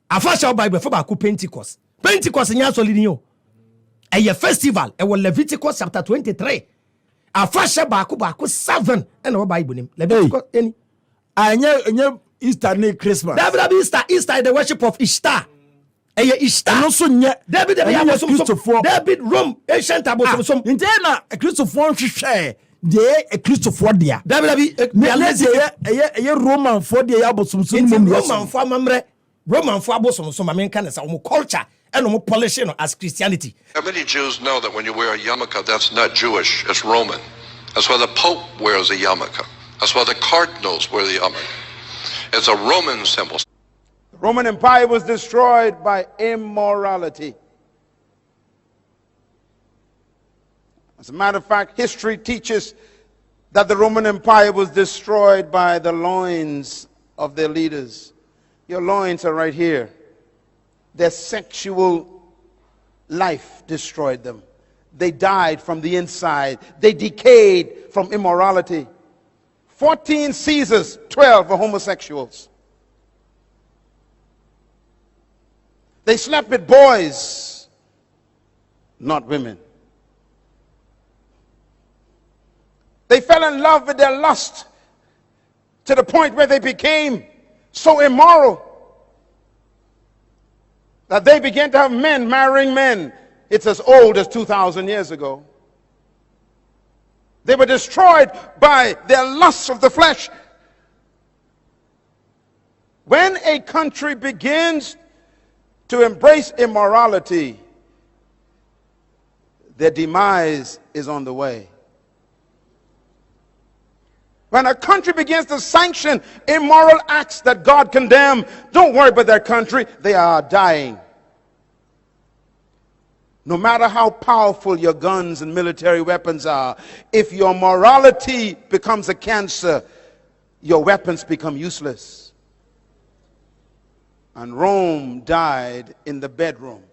Afasha Bible for baako Pentecost. Pentecost nya solid yo. A festival e was Leviticus chapter 23. Afasha baako 7 and no Bible name. Leviticus any. Anya Easter ne Christmas. David Easter is the worship of Ishtar. Ishtar. No so nya. David David Rome ancient abosom. Intena a Christopher hwehwe. De a Christopher dia. David a Roman for the abosom so Roman for mamre. Roman for abosom so mamenka na sa culture and polish as Christianity. How many Jews know that when you wear a yarmulke, that's not Jewish, it's Roman? That's why the Pope wears a yarmulke. That's why the cardinals wear the yarmulke. It's a Roman symbol. The Roman Empire was destroyed by immorality. As a matter of fact, history teaches that the Roman Empire was destroyed by the loins of their leaders. Your loins are right here. Their sexual life destroyed them. They died from the inside. They decayed from immorality. 14 Caesars, 12 were homosexuals. They slept with boys, not women. They fell in love with their lust to the point where they became so immoral that they began to have men marrying men. It's as old as 2,000 years ago. They were destroyed by their lusts of the flesh. When a country begins to embrace immorality, their demise is on the way. When a country begins to sanction immoral acts that God condemned, don't worry about that country, they are dying. No matter how powerful your guns and military weapons are, if your morality becomes a cancer, your weapons become useless. And Rome died in the bedroom.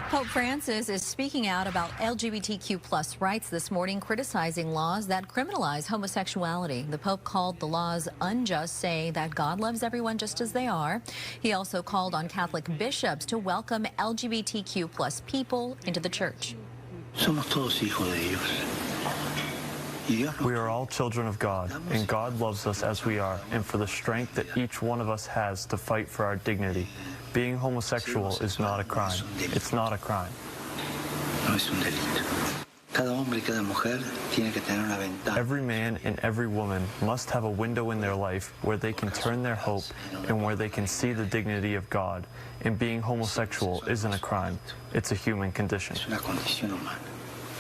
Pope Francis is speaking out about LGBTQ plus rights this morning, criticizing laws that criminalize homosexuality. The Pope called the laws unjust, saying that God loves everyone just as they are. He also called on Catholic bishops to welcome LGBTQ plus people into the church. We are all children of God, and God loves us as we are, and for the strength that each one of us has to fight for our dignity. Being homosexual is not a crime. It's not a crime. Every man and every woman must have a window in their life where they can turn their hope and where they can see the dignity of God. And being homosexual isn't a crime. It's a human condition.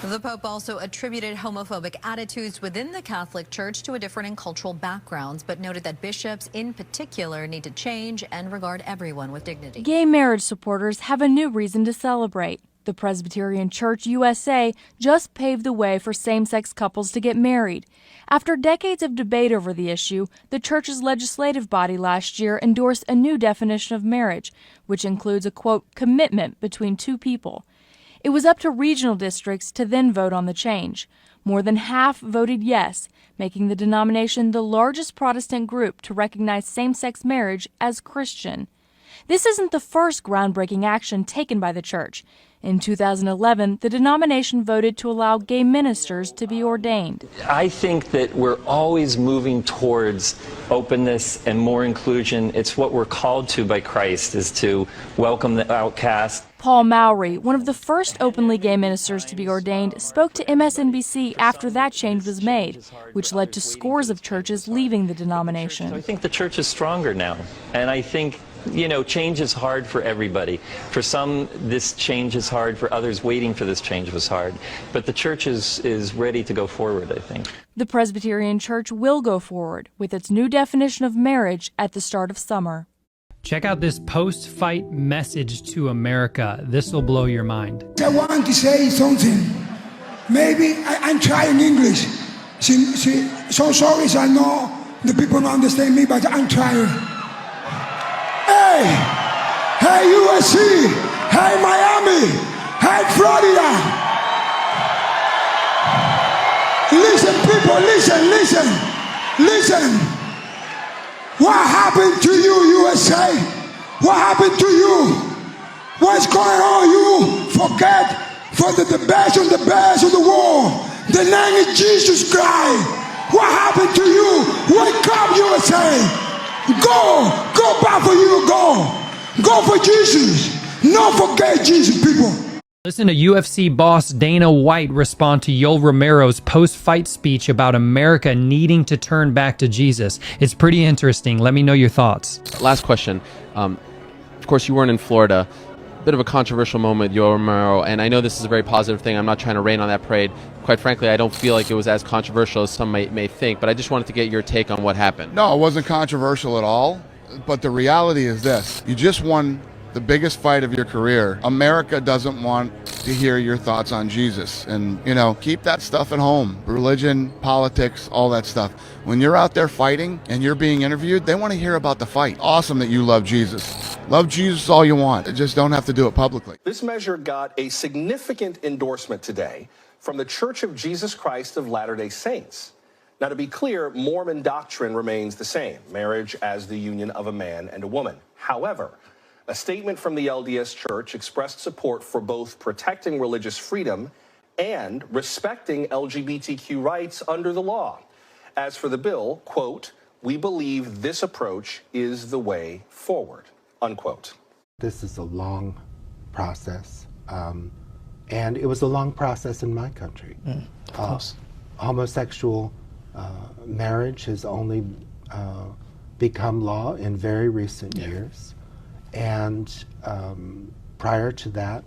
The Pope also attributed homophobic attitudes within the Catholic Church to a different in cultural backgrounds, but noted that bishops in particular need to change and regard everyone with dignity. Gay marriage supporters have a new reason to celebrate. The Presbyterian Church USA just paved the way for same-sex couples to get married. After decades of debate over the issue, the church's legislative body last year endorsed a new definition of marriage, which includes a, quote, commitment between two people. It was up to regional districts to then vote on the change. More than half voted yes, making the denomination the largest Protestant group to recognize same-sex marriage as Christian. This isn't the first groundbreaking action taken by the church. In 2011, the denomination voted to allow gay ministers to be ordained. I think that we're always moving towards openness and more inclusion. It's what we're called to by Christ, is to welcome the outcast. Paul Mowry, one of the first openly gay ministers to be ordained, spoke to MSNBC after that change was made, which led to scores of churches leaving the denomination. I think the church is stronger now, and I think, you know, change is hard for everybody. For some, this change is hard. For others, waiting for this change was hard. But the church is ready to go forward, I think. The Presbyterian Church will go forward with its new definition of marriage at the start of summer. Check out this post-fight message to America. This will blow your mind. I want to say something. Maybe I'm trying English. So sorry, I know the people don't understand me, but I'm trying. Hey, hey USC, hey Miami, hey Florida. Listen, people, listen. What happened to you, USA? What happened to you? What's going on? You forget for the best of the world. The name is Jesus Christ. What happened to you? Wake up, USA. Go back for you. Go for Jesus. Don't forget Jesus, people. Listen to UFC boss Dana White respond to Yoel Romero's post-fight speech about America needing to turn back to Jesus. It's pretty interesting. Let me know your thoughts. Last question. Of course, you weren't in Florida. Bit of a controversial moment, Yoel Romero, and I know this is a very positive thing. I'm not trying to rain on that parade. Quite frankly, I don't feel like it was as controversial as some may think, but I just wanted to get your take on what happened. No, it wasn't controversial at all, but the reality is this. You just won the biggest fight of your career. America doesn't want to hear your thoughts on Jesus. And, keep that stuff at home. Religion, politics, all that stuff. When you're out there fighting and you're being interviewed, they want to hear about the fight. Awesome that you love Jesus. Love Jesus all you want. Just don't have to do it publicly. This measure got a significant endorsement today from the Church of Jesus Christ of Latter-day Saints. Now, to be clear, Mormon doctrine remains the same, marriage as the union of a man and a woman. However, a statement from the LDS Church expressed support for both protecting religious freedom and respecting LGBTQ rights under the law. As for the bill, quote, "We believe this approach is the way forward," unquote. This is a long process, and it was a long process in my country. Of course. Homosexual marriage has only become law in very recent years. And prior to that,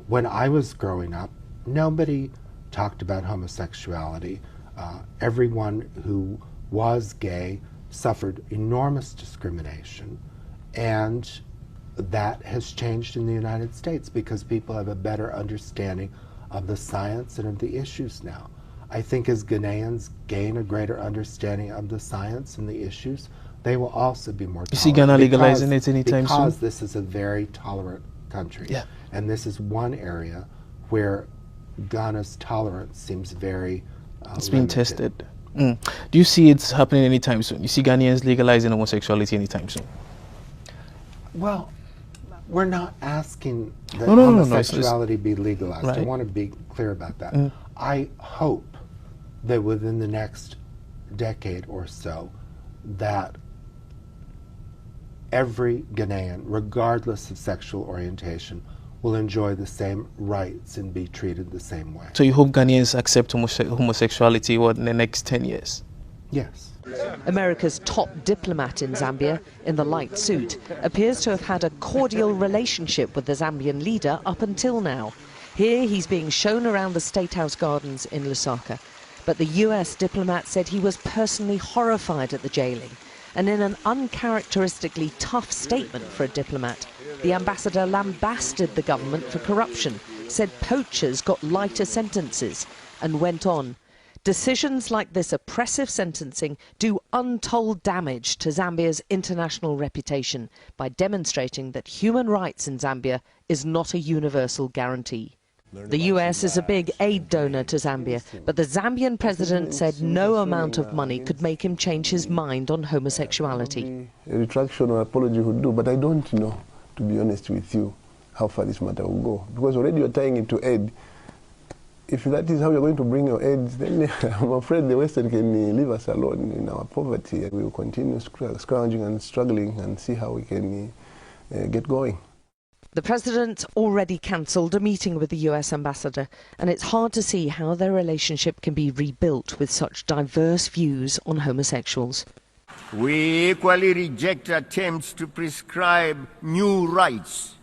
when I was growing up, nobody talked about homosexuality. Everyone who was gay suffered enormous discrimination, and that has changed in the United States because people have a better understanding of the science and of the issues now. I think as Ghanaians gain a greater understanding of the science and the issues, they will also be more tolerant. You see Ghana legalizing it anytime soon? Because this is a very tolerant country. Yeah. And this is one area where Ghana's tolerance seems very it's being tested. Do you see it happening anytime soon? You see Ghanaians legalizing homosexuality anytime soon? Well, we're not asking that No, homosexuality be legalized. Right. I want to be clear about that. I hope that within the next decade or so that every Ghanaian, regardless of sexual orientation, will enjoy the same rights and be treated the same way. So you hope Ghanaians accept homosexuality in the next 10 years? Yes. America's top diplomat in Zambia, in the light suit, appears to have had a cordial relationship with the Zambian leader up until now. Here he's being shown around the State House gardens in Lusaka. But the US diplomat said he was personally horrified at the jailing. And in an uncharacteristically tough statement for a diplomat, the ambassador lambasted the government for corruption, said poachers got lighter sentences, and went on. Decisions like this oppressive sentencing do untold damage to Zambia's international reputation by demonstrating that human rights in Zambia is not a universal guarantee. The US is a big aid donor to Zambia, but the Zambian president said no amount of money could make him change his mind on homosexuality. A retraction or apology would do, but I don't know, to be honest with you, how far this matter will go. Because already you're tying it to aid. If that is how you're going to bring your aid, then I'm afraid the Western can leave us alone in our poverty. We will continue scrounging and struggling and see how we can get going. The president already cancelled a meeting with the US ambassador, and it's hard to see how their relationship can be rebuilt with such diverse views on homosexuals. We equally reject attempts to prescribe new rights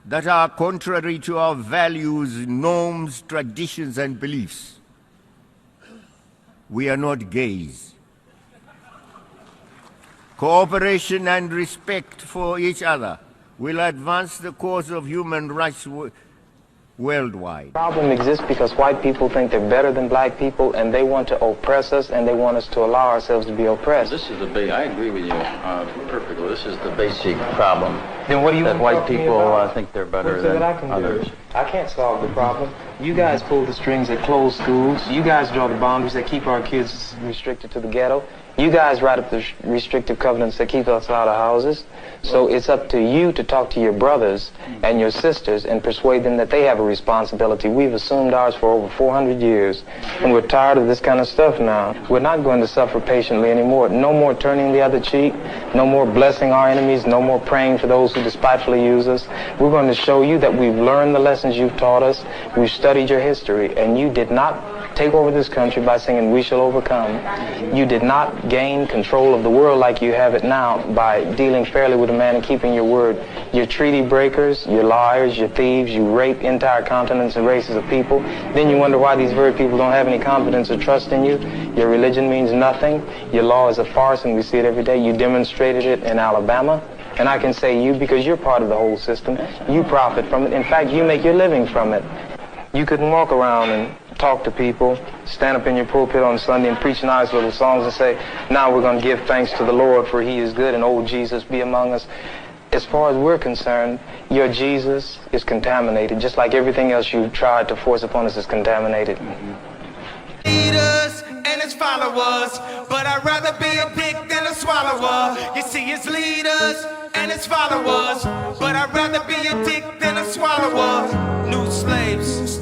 that are contrary to our values, norms, traditions, and beliefs. We are not gays. Cooperation and respect for each other will advance the cause of human rights worldwide. The problem exists because white people think they're better than black people, and they want to oppress us, and they want us to allow ourselves to be oppressed. This is the I agree with you perfectly. This is the basic problem. Then what do you that white people think they're better than others. I can't solve the problem. You guys pull the strings that close schools. You guys draw the boundaries that keep our kids restricted to the ghetto. You guys write up the restrictive covenants that keep us out of houses. So it's up to you to talk to your brothers and your sisters and persuade them that they have a responsibility. We've assumed ours for over 400 years, and we're tired of this kind of stuff now. We're not going to suffer patiently anymore. No more turning the other cheek. No more blessing our enemies. No more praying for those who despitefully use us. We're going to show you that we've learned the lessons you've taught us. We've studied your history, and you did not take over this country by singing "We Shall Overcome." You did not gain control of the world like you have it now by dealing fairly with a man and keeping your word. You're treaty breakers, you're liars, you're thieves, you rape entire continents and races of people. Then you wonder why these very people don't have any confidence or trust in you. Your religion means nothing. Your law is a farce, and we see it every day. You demonstrated it in Alabama. And I can say you because you're part of the whole system. You profit from it. In fact, you make your living from it. You couldn't walk around and talk to people, stand up in your pulpit on Sunday and preach nice little songs and say, now we're going to give thanks to the Lord for he is good and old Jesus be among us. As far as we're concerned, your Jesus is contaminated, just like everything else you tried to force upon us is contaminated. Leaders and his followers, but I'd rather be a dick than a swallower. You see, his leaders and his followers, but I'd rather be a dick than a swallower. New slaves.